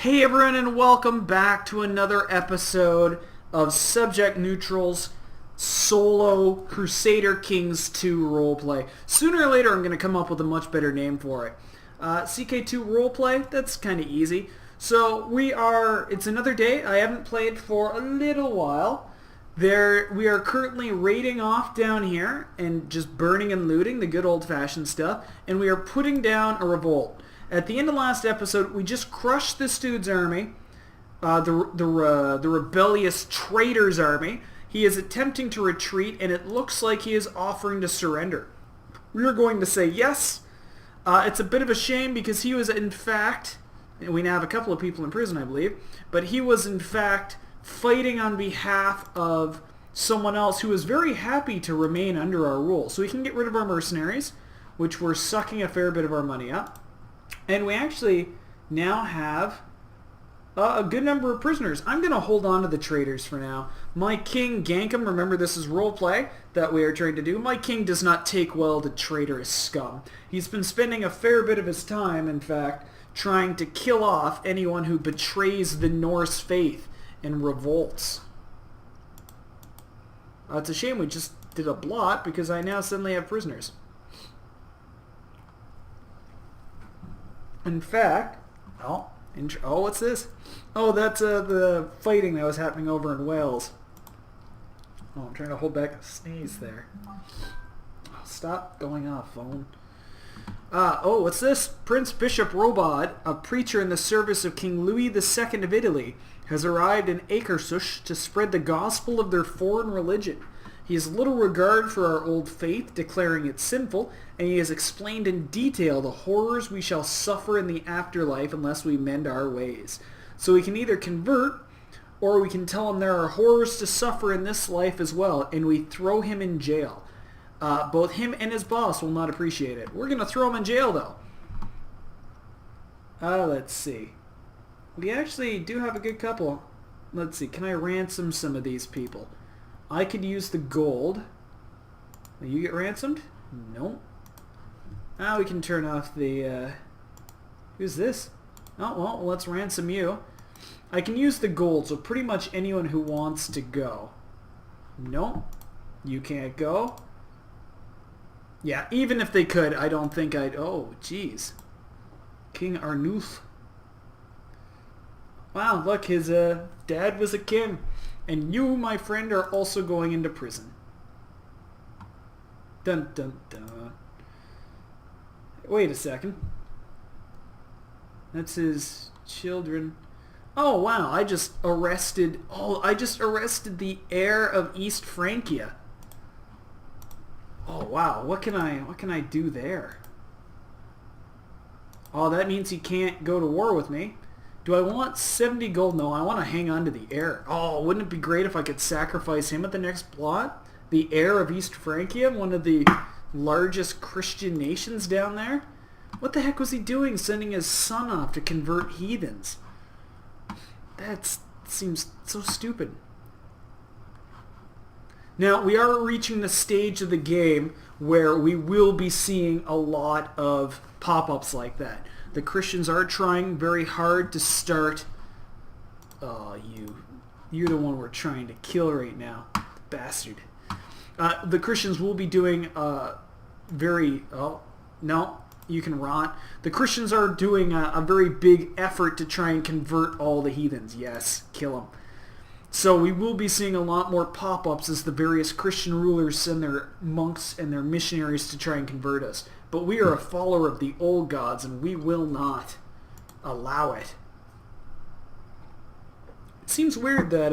Hey everyone, and welcome back to another episode of Subject Neutral's solo Crusader Kings 2 roleplay. Sooner or later I'm going to come up with a much better name for it. CK2 roleplay, that's kind of easy. So it's another day. I haven't played for a little while. We are currently raiding off down here and just burning and looting, the good old-fashioned stuff, and we are putting down a revolt. At the end of last episode, we just crushed this dude's army, the rebellious traitor's army. He is attempting to retreat, and it looks like he is offering to surrender. We are going to say yes. It's a bit of a shame because he was in fact, we now have a couple of people in prison, I believe, but he was in fact fighting on behalf of someone else who was very happy to remain under our rule. So we can get rid of our mercenaries, which were sucking a fair bit of our money up. And we actually now have a good number of prisoners. I'm going to hold on to the traitors for now. My king, Gankom, remember this is roleplay that we are trying to do. My king does not take well to traitorous scum. He's been spending a fair bit of his time, in fact, trying to kill off anyone who betrays the Norse faith and revolts. It's a shame we just did a blot because I now suddenly have prisoners. In fact, what's this? Oh, that's the fighting that was happening over in Wales. Oh, I'm trying to hold back a sneeze there. Oh, stop going off, phone. What's this? Prince Bishop Robot, a preacher in the service of King Louis II of Italy, has arrived in Akershus to spread the gospel of their foreign religion. He has little regard for our old faith, declaring it sinful, and he has explained in detail the horrors we shall suffer in the afterlife unless we mend our ways. So we can either convert, or we can tell him there are horrors to suffer in this life as well, and we throw him in jail. Both him and his boss will not appreciate it. We're going to throw him in jail, though. Let's see. We actually do have a good couple. Let's see, can I ransom some of these people? I could use the gold. Will you get ransomed? No. Now we can turn off the... Who's this? Oh, well, let's ransom you. I can use the gold, so pretty much anyone who wants to go. No. You can't go. Yeah, even if they could, I don't think I'd... Oh, jeez. King Arnulf. Wow, look, his dad was a king. And you, my friend, are also going into prison. Dun dun dun. Wait a second. That's his children. Oh wow, I just arrested the heir of East Francia. Oh wow, what can I do there? Oh, that means he can't go to war with me. Do I want 70 gold? No, I want to hang on to the heir. Oh, wouldn't it be great if I could sacrifice him at the next plot? The heir of East Francia, one of the largest Christian nations down there? What the heck was he doing sending his son off to convert heathens? That seems so stupid. Now, we are reaching the stage of the game where we will be seeing a lot of pop-ups like that. The Christians are trying very hard to start... Oh, you're the one we're trying to kill right now. Bastard. The Christians will be doing very... Oh, no, you can rot. The Christians are doing a very big effort to try and convert all the heathens. Yes, kill them. So we will be seeing a lot more pop-ups as the various Christian rulers send their monks and their missionaries to try and convert us. But we are a follower of the old gods, and we will not allow it. It seems weird that,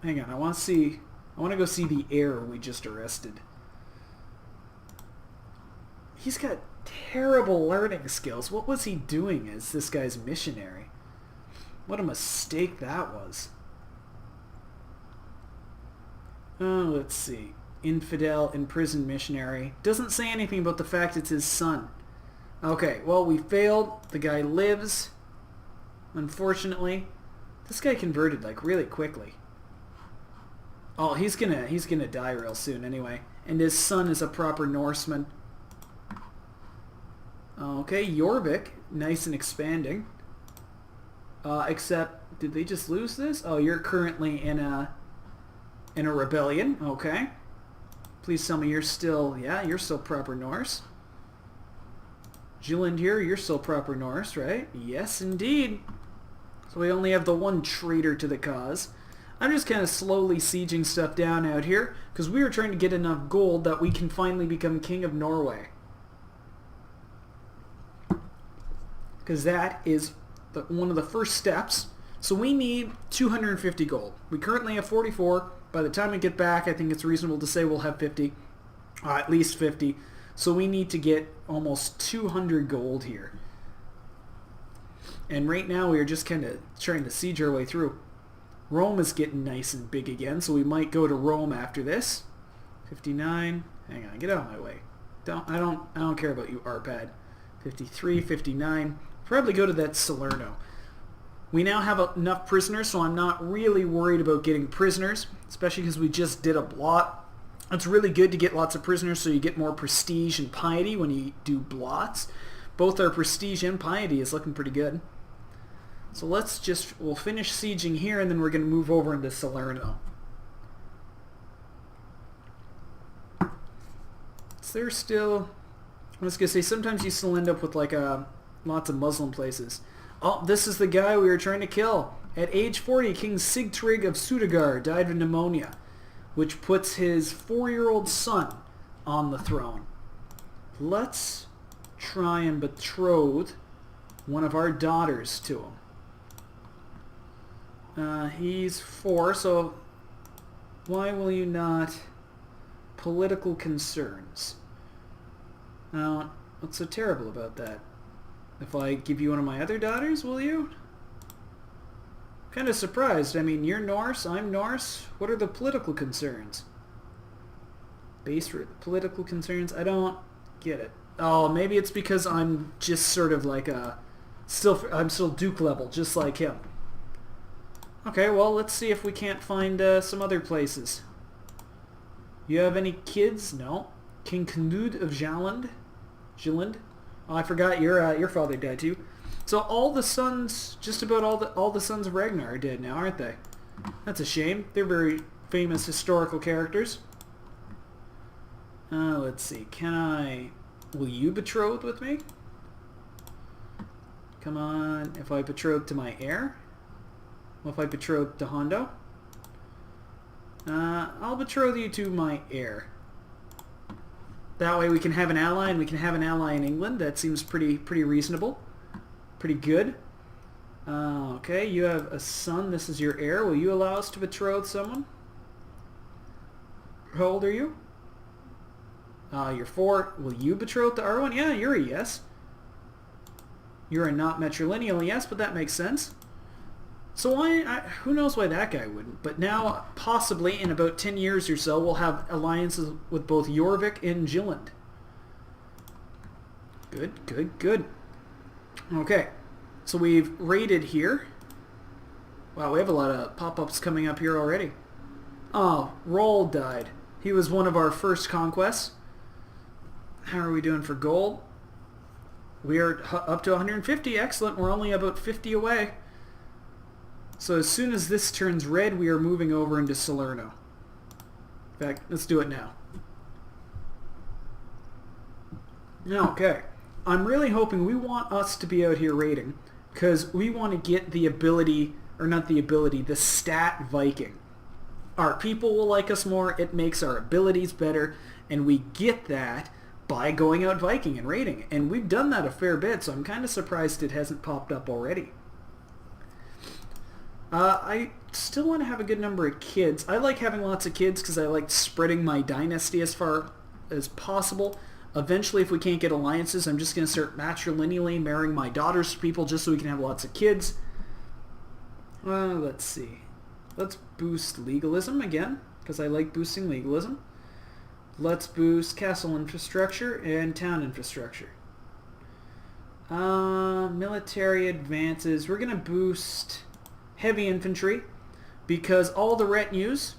hang on, I want to go see the heir we just arrested. He's got terrible learning skills. What was he doing as this guy's missionary? What a mistake that was. Oh, let's see. Infidel, imprisoned missionary. Doesn't say anything about the fact it's his son. Okay, well, we failed. The guy lives. Unfortunately. This guy converted, like, really quickly. Oh, he's gonna die real soon anyway. And his son is a proper Norseman. Okay, Jorvik. Nice and expanding. Except, did they just lose this? Oh, you're currently in a rebellion. Okay. Please tell me you're still, yeah, you're still proper Norse. Jylland here, you're still proper Norse, right? Yes, indeed. So we only have the one traitor to the cause. I'm just kind of slowly sieging stuff down out here because we are trying to get enough gold that we can finally become King of Norway. Because that is one of the first steps. So we need 250 gold. We currently have 44. By the time we get back, I think it's reasonable to say we'll have 50. At least 50. So we need to get almost 200 gold here. And right now we are just kind of trying to siege our way through. Rome is getting nice and big again, so we might go to Rome after this. 59. Hang on, get out of my way. I don't care about you, Arpad. 53, 59. Probably go to that Salerno. We now have enough prisoners, so I'm not really worried about getting prisoners, especially because we just did a blot. It's really good to get lots of prisoners so you get more prestige and piety when you do blots. Both our prestige and piety is looking pretty good. So we'll finish sieging here and then we're going to move over into Salerno. Is there still... I was going to say, sometimes you still end up with like lots of Muslim places. Oh, this is the guy we were trying to kill. At age 40, King Sigtrig of Sudegar died of pneumonia, which puts his 4-year-old son on the throne. Let's try and betroth one of our daughters to him. He's 4, so why will you not? Political concerns. Now, what's so terrible about that? If I give you one of my other daughters, will you? Kind of surprised. I mean, you're Norse, I'm Norse. What are the political concerns? Base political concerns? I don't get it. Oh, maybe it's because I'm just sort of like I'm still Duke level, just like him. Okay, well, let's see if we can't find some other places. You have any kids? No. King Knud of Jylland? Oh, I forgot your father died too. So all the sons, just about all the sons of Ragnar are dead now, aren't they? That's a shame. They're very famous historical characters. Let's see. Will you betroth with me? Come on. If I betroth to my heir? Well, if I betroth to Hondo? I'll betroth you to my heir. That way we can have an ally, and we can have an ally in England. That seems pretty reasonable. Pretty good. Okay, you have a son. This is your heir. Will you allow us to betroth someone? How old are you? You're 4. Will you betroth to Arwen? Yeah, you're a yes. You're a not matrilineal yes, but that makes sense. So who knows why that guy wouldn't? But now, possibly in about 10 years or so, we'll have alliances with both Jorvik and Jylland. Good. Okay, so we've raided here. Wow, we have a lot of pop-ups coming up here already. Oh, Roll died. He was one of our first conquests. How are we doing for gold? We are up to 150. Excellent. We're only about 50 away. So as soon as this turns red, we are moving over into Salerno. In fact, let's do it now. Okay. I'm really hoping we want us to be out here raiding because we want to get the ability, or not the ability, the stat Viking. Our people will like us more, it makes our abilities better, and we get that by going out Viking and raiding. And we've done that a fair bit, so I'm kind of surprised it hasn't popped up already. I still want to have a good number of kids. I like having lots of kids because I like spreading my dynasty as far as possible. Eventually, if we can't get alliances, I'm just going to start matrilineally marrying my daughters to people just so we can have lots of kids. Let's see. Let's boost legalism again, because I like boosting legalism. Let's boost castle infrastructure and town infrastructure. Military advances. We're going to boost heavy infantry because all the retinues,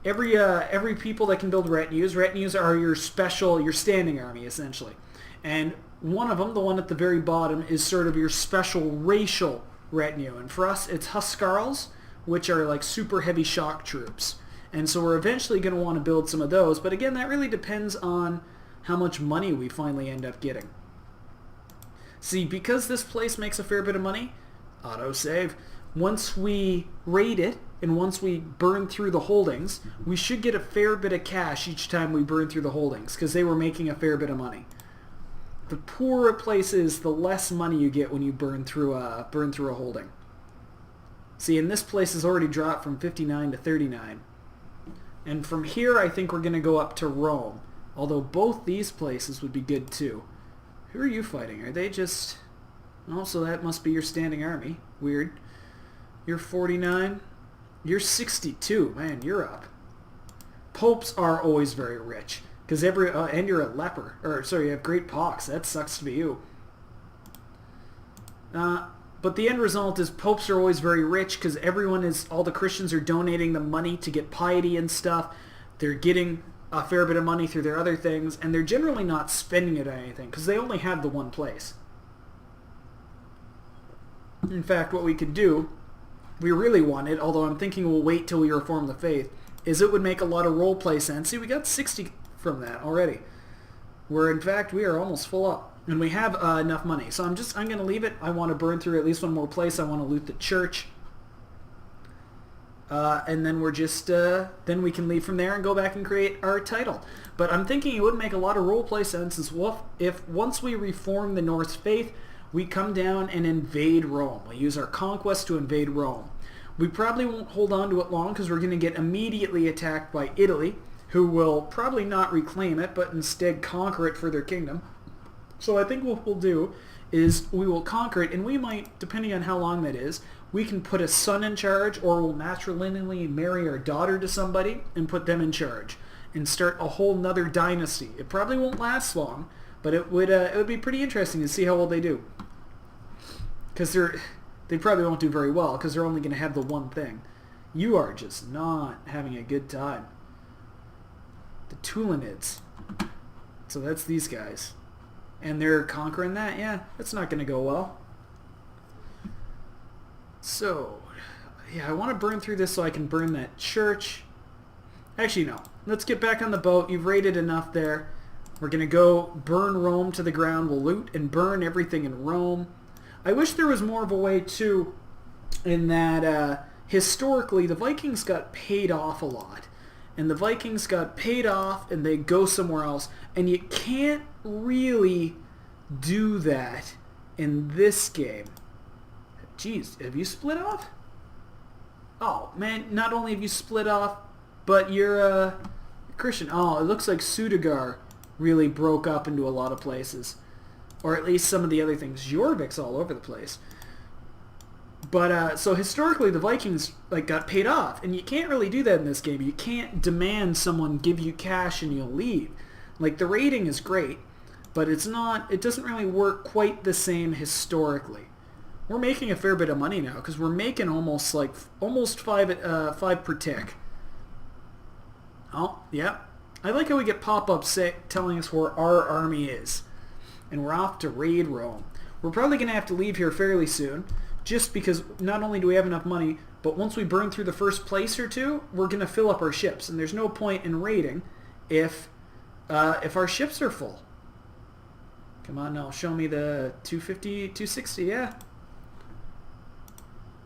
every people that can build retinues are your standing army essentially. And one of them, the one at the very bottom, is sort of your special racial retinue. And for us, it's Huskarls, which are like super heavy shock troops. And so we're eventually going to want to build some of those. But again, that really depends on how much money we finally end up getting. See, because this place makes a fair bit of money, autosave, once we raid it and once we burn through the holdings, we should get a fair bit of cash each time we burn through the holdings because they were making a fair bit of money. The poorer a place is, the less money you get when you burn through a holding. See, and this place has already dropped from 59 to 39. And from here, I think we're going to go up to Rome. Although both these places would be good too. Who are you fighting? Are they just... Oh, so that must be your standing army. Weird. You're 49. You're 62. Man, you're up. Popes are always very rich. Because and you're a leper. Or, sorry, you have great pox. That sucks to be you. But the end result is popes are always very rich because all the Christians are donating the money to get piety and stuff. They're getting a fair bit of money through their other things, and they're generally not spending it on anything because they only have the one place. In fact, what we could do, we really wanted, although I'm thinking we'll wait till we reform the faith, is it would make a lot of roleplay sense. See, we got 60 from that already. Where in fact we are almost full up. And we have enough money. So I'm going to leave it. I want to burn through at least one more place. I want to loot the church. And then we're just, then we can leave from there and go back and create our title. But I'm thinking it would make a lot of roleplay sense as well if once we reform the Norse faith, we come down and invade Rome. We use our conquest to invade Rome. We probably won't hold on to it long because we're going to get immediately attacked by Italy, who will probably not reclaim it, but instead conquer it for their kingdom. So I think what we'll do is we will conquer it, and we might, depending on how long that is, we can put a son in charge, or we'll matrilineally marry our daughter to somebody and put them in charge and start a whole nother dynasty. It probably won't last long, but it would be pretty interesting to see how well they do. Because they probably won't do very well because they're only going to have the one thing. You are just not having a good time. The Tulanids. So that's these guys. And they're conquering that? Yeah, that's not going to go well. So, yeah, I want to burn through this so I can burn that church. Actually, no. Let's get back on the boat. You've raided enough there. We're going to go burn Rome to the ground. We'll loot and burn everything in Rome. I wish there was more of a way, too, in that historically the Vikings got paid off a lot. And the Vikings got paid off and they go somewhere else. And you can't really do that in this game. Jeez, have you split off? Oh, man, not only have you split off, but you're Christian. Oh, it looks like Sudagar really broke up into a lot of places. Or at least some of the other things. Jorvik's all over the place. But, so historically the Vikings, got paid off. And you can't really do that in this game. You can't demand someone give you cash and you'll leave. The rating is great, but it doesn't really work quite the same historically. We're making a fair bit of money now, because we're making almost five per tick. Oh, yeah. I like how we get pop-ups telling us where our army is. And we're off to raid Rome. We're probably going to have to leave here fairly soon, just because not only do we have enough money, but once we burn through the first place or two, we're going to fill up our ships. And there's no point in raiding if our ships are full. Come on now, show me the 250, 260, yeah.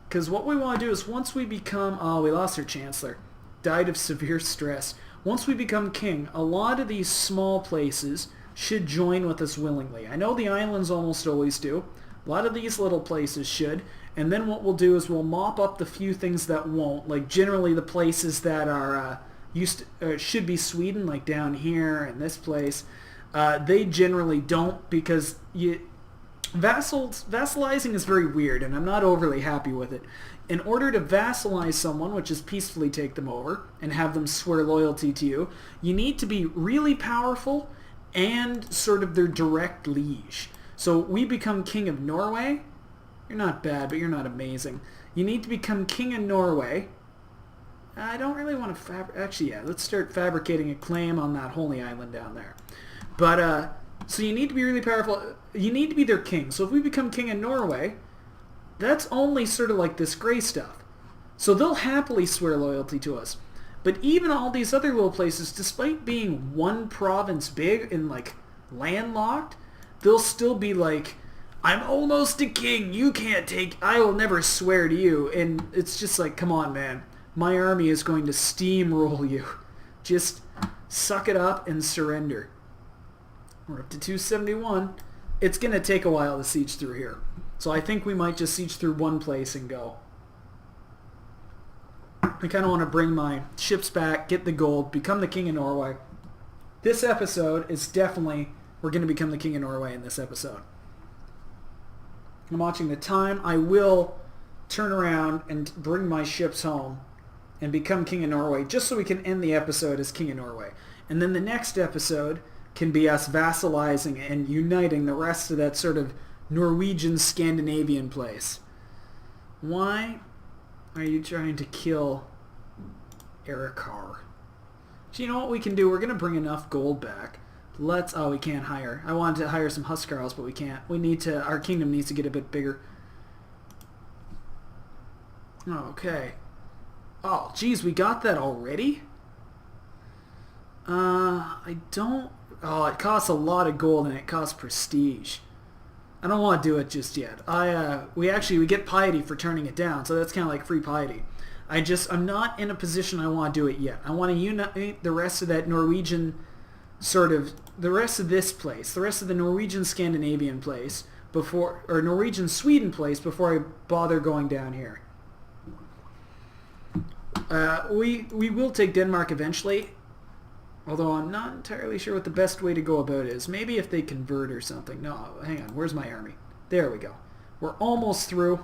Because what we want to do is once we become... Oh, we lost our chancellor. Died of severe stress. Once we become king, a lot of these small places should join with us willingly. I know the islands almost always do. A lot of these little places should. And then what we'll do is we'll mop up the few things that won't. Like generally the places that are should be Sweden, like down here and this place. They generally don't because vassalizing is very weird, and I'm not overly happy with it. In order to vassalize someone, which is peacefully take them over and have them swear loyalty to you, you need to be really powerful and sort of their direct liege. So we become king of Norway. You're not bad, but you're not amazing. You need to become king of Norway. I don't really want to actually, yeah, let's start fabricating a claim on that holy island down there. But, so you need to be really powerful. You need to be their king. So if we become king of Norway, that's only sort of like this gray stuff. So they'll happily swear loyalty to us. But even all these other little places, despite being one province big and like landlocked, they'll still be like, I'm almost a king, you can't take, I will never swear to you. And it's just like, come on, man. My army is going to steamroll you. Just suck it up and surrender. We're up to 271. It's going to take a while to siege through here. So I think we might just siege through one place and go. I kind of want to bring my ships back, get the gold, become the king of Norway. This episode is definitely, we're going to become the king of Norway in this episode. I'm watching the time. I will turn around and bring my ships home and become king of Norway just so we can end the episode as king of Norway. And then the next episode can be us vassalizing and uniting the rest of that sort of Norwegian Scandinavian place. Why are you trying to kill Erikar? So you know what we can do? We're going to bring enough gold back. Let's... Oh, we can't hire. I wanted to hire some Huskarls, but we can't. We need to... Our kingdom needs to get a bit bigger. Okay. Oh, geez, we got that already? I don't... Oh, it costs a lot of gold and it costs prestige. I don't want to do it just yet. We get piety for turning it down, so that's kind of like free piety. I'm not in a position I want to do it yet. I want to unite the rest of that Norwegian sort of, the rest of this place, the rest of the Norwegian Scandinavian place before, or Norwegian Sweden place before I bother going down here. We will take Denmark eventually, although I'm not entirely sure what the best way to go about it is. Maybe if they convert or something. No, hang on. Where's my army? There we go. We're almost through.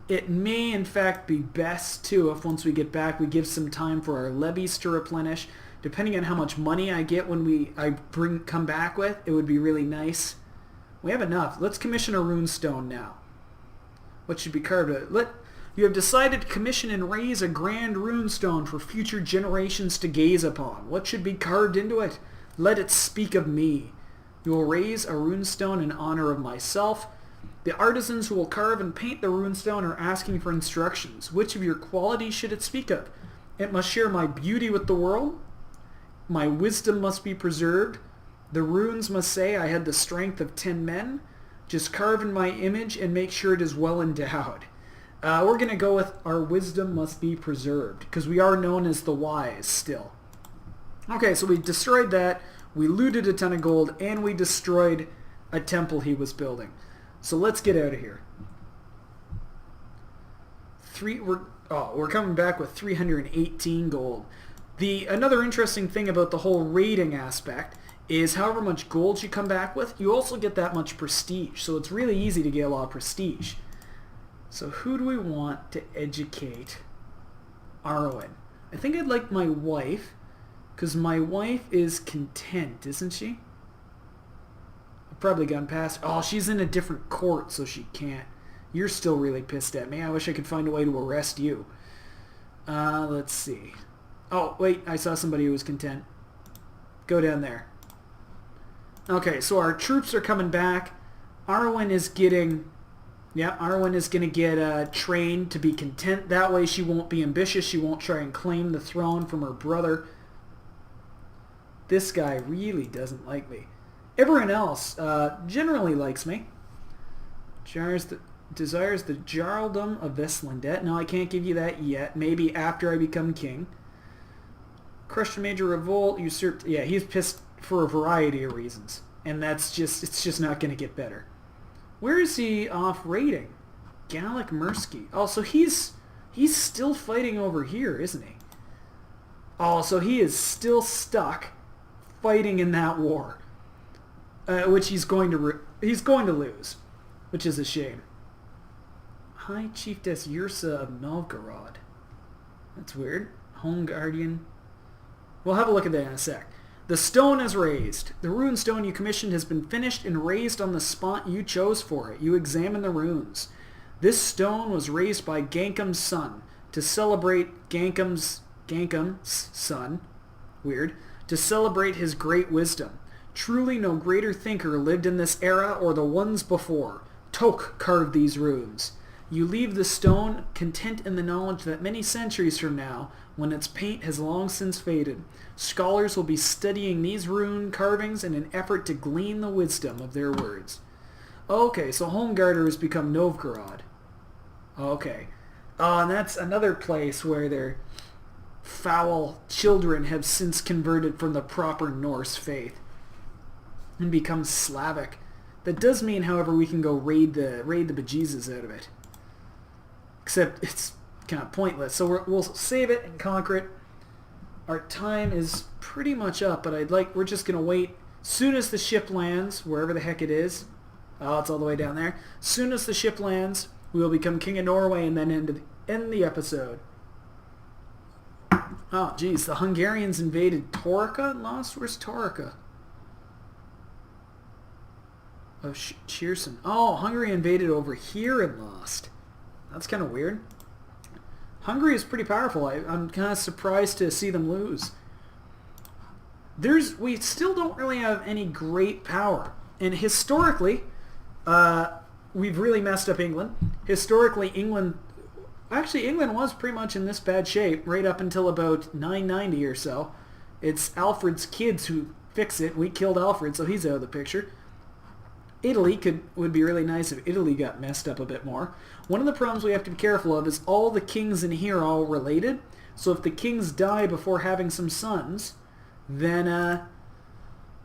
It may, in fact, be best, too, if once we get back, we give some time for our levies to replenish. Depending on how much money I get when I come back with, it would be really nice. We have enough. Let's commission a rune stone now. What should be carved? You have decided to commission and raise a grand rune stone for future generations to gaze upon. What should be carved into it? Let it speak of me. You will raise a rune stone in honor of myself. The artisans who will carve and paint the rune stone are asking for instructions. Which of your qualities should it speak of? It must share my beauty with the world. My wisdom must be preserved. The runes must say I had the strength of 10 men. Just carve in my image and make sure it is well endowed. We're going to go with our wisdom must be preserved, because we are known as the wise still. Okay, so we destroyed that, we looted a ton of gold, and we destroyed a temple he was building. So let's get out of here. We're coming back with 318 gold. Another interesting thing about the whole raiding aspect is however much gold you come back with, you also get that much prestige. So it's really easy to get a lot of prestige. So who do we want to educate? Arwen. I think I'd like my wife, because my wife is content, isn't she? I've probably gone past... Oh, she's in a different court, so she can't. You're still really pissed at me. I wish I could find a way to arrest you. Let's see. Oh, wait, I saw somebody who was content. Go down there. Okay, so our troops are coming back. Arwen is getting... Yeah, Arwen is going to get trained to be content. That way she won't be ambitious. She won't try and claim the throne from her brother. This guy really doesn't like me. Everyone else generally likes me. Desires the Jarldom of Veslandet. No, I can't give you that yet. Maybe after I become king. Crushed a major revolt. Usurped... Yeah, he's pissed for a variety of reasons. And it's just not going to get better. Where is he off raiding? Gallic Mursky. Oh, so he's still fighting over here, isn't he? Oh, so he is still stuck fighting in that war, which he's going to lose, which is a shame. High Chiefess Yursa of Novgorod. That's weird. Home Guardian. We'll have a look at that in a sec. The stone is raised. The rune stone you commissioned has been finished and raised on the spot you chose for it. You examine the runes. This stone was raised by Gankom's son to celebrate Gankom's son. Weird. To celebrate his great wisdom. Truly no greater thinker lived in this era or the ones before. Tok carved these runes. You leave the stone content in the knowledge that many centuries from now, when its paint has long since faded, scholars will be studying these rune carvings in an effort to glean the wisdom of their words. Okay, so Holmgarder has become Novgorod. Okay. And that's another place where their foul children have since converted from the proper Norse faith and become Slavic. That does mean, however, we can go raid the bejesus out of it. Except it's kind of pointless. So we'll save it and conquer it. Our time is pretty much up, but we're just going to wait. Soon as the ship lands, wherever the heck it is. Oh, it's all the way down there. Soon as the ship lands, we will become King of Norway and then end the episode. Oh, geez. The Hungarians invaded Torika and lost? Where's Torika? Oh, Cheerson. Oh, Hungary invaded over here and lost. That's kind of weird. Hungary is pretty powerful. I'm kind of surprised to see them lose. We still don't really have any great power. And historically, we've really messed up England. Historically, England was pretty much in this bad shape right up until about 990 or so. It's Alfred's kids who fix it. We killed Alfred, so he's out of the picture. Italy would be really nice if Italy got messed up a bit more. One of the problems we have to be careful of is all the kings in here are all related. So if the kings die before having some sons, then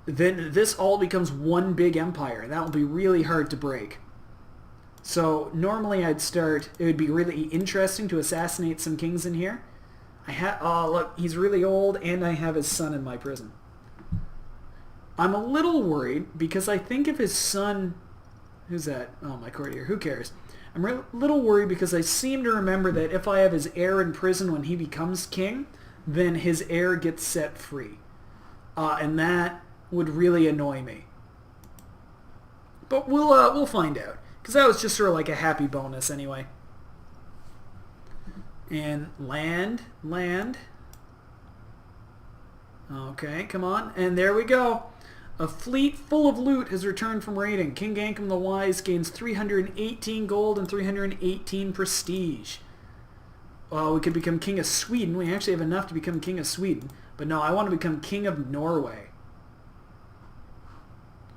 this all becomes one big empire, and that will be really hard to break. So normally it would be really interesting to assassinate some kings in here. Oh look, he's really old, and I have his son in my prison. I'm a little worried because I think if his son... Who's that? Oh, my courtier. Who cares? I'm a little worried because I seem to remember that if I have his heir in prison when he becomes king, then his heir gets set free. And that would really annoy me. But we'll find out. Because that was just sort of like a happy bonus anyway. And land. Okay, come on. And there we go. A fleet full of loot has returned from raiding. King Gankom the Wise gains 318 gold and 318 prestige. We could become King of Sweden. We actually have enough to become King of Sweden. But no, I want to become King of Norway.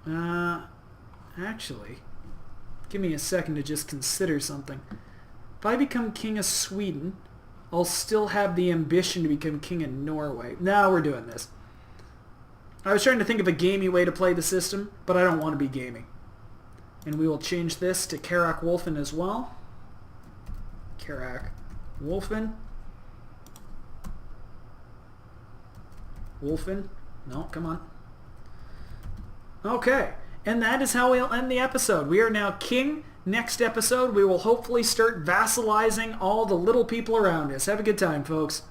Actually, give me a second to just consider something. If I become King of Sweden, I'll still have the ambition to become King of Norway. Now we're doing this. I was trying to think of a gamey way to play the system, but I don't want to be gaming. And we will change this to Karak Wolfen as well. Karak Wolfen. Wolfen. No, come on. Okay. And that is how we'll end the episode. We are now king. Next episode, we will hopefully start vassalizing all the little people around us. Have a good time, folks.